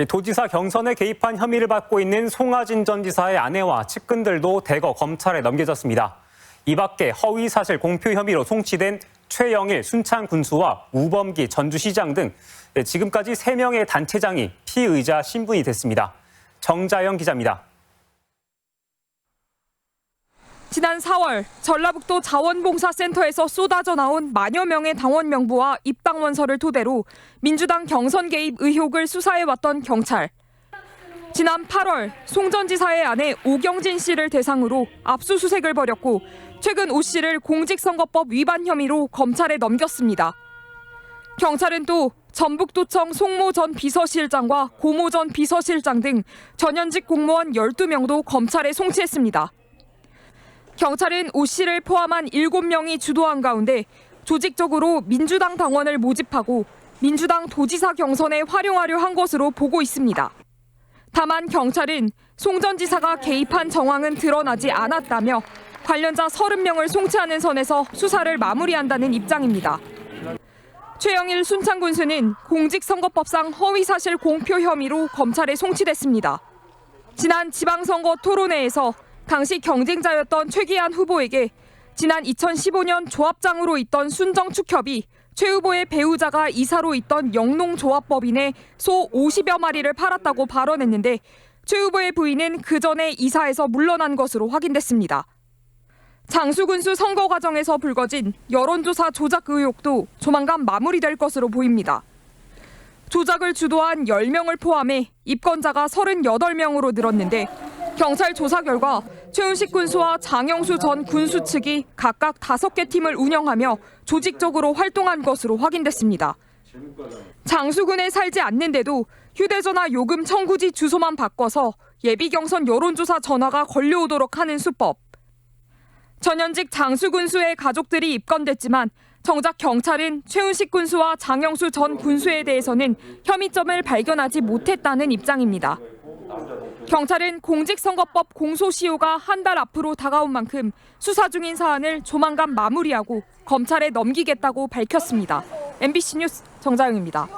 도지사 경선에 개입한 혐의를 받고 있는 송하진 전 지사의 아내와 측근들도 대거 검찰에 넘겨졌습니다. 이 밖에 허위 사실 공표 혐의로 송치된 최영일 순창 군수와 우범기 전주시장 등 지금까지 3명의 단체장이 피의자 신분이 됐습니다. 정자영 기자입니다. 지난 4월 전라북도 자원봉사센터에서 쏟아져 나온 만여 명의 당원 명부와 입당 원서를 토대로 민주당 경선 개입 의혹을 수사해왔던 경찰. 지난 8월 송 전 지사의 아내 오경진 씨를 대상으로 압수수색을 벌였고 최근 오 씨를 공직선거법 위반 혐의로 검찰에 넘겼습니다. 경찰은 또 전북도청 송모 전 비서실장과 고모 전 비서실장 등 전현직 공무원 12명도 검찰에 송치했습니다. 경찰은 오 씨를 포함한 7명이 주도한 가운데 조직적으로 민주당 당원을 모집하고 민주당 도지사 경선에 활용하려 한 것으로 보고 있습니다. 다만 경찰은 송 전 지사가 개입한 정황은 드러나지 않았다며 관련자 30명을 송치하는 선에서 수사를 마무리한다는 입장입니다. 최영일 순창 군수는 공직선거법상 허위사실 공표 혐의로 검찰에 송치됐습니다. 지난 지방선거 토론회에서 당시 경쟁자였던 최기한 후보에게 지난 2015년 조합장으로 있던 순정축협이 최 후보의 배우자가 이사로 있던 영농조합법인에 소 50여 마리를 팔았다고 발언했는데 최 후보의 부인은 그 전에 이사에서 물러난 것으로 확인됐습니다. 장수 군수 선거 과정에서 불거진 여론조사 조작 의혹도 조만간 마무리될 것으로 보입니다. 조작을 주도한 10명을 포함해 입건자가 38명으로 늘었는데 경찰 조사 결과 최훈식 군수와 장영수 전 군수 측이 각각 5개 팀을 운영하며 조직적으로 활동한 것으로 확인됐습니다. 장수군에 살지 않는데도 휴대전화 요금 청구지 주소만 바꿔서 예비경선 여론조사 전화가 걸려오도록 하는 수법. 전현직 장수 군수의 가족들이 입건됐지만 정작 경찰은 최훈식 군수와 장영수 전 군수에 대해서는 혐의점을 발견하지 못했다는 입장입니다. 경찰은 공직선거법 공소시효가 한 달 앞으로 다가온 만큼 수사 중인 사안을 조만간 마무리하고 검찰에 넘기겠다고 밝혔습니다. MBC 뉴스 정자영입니다.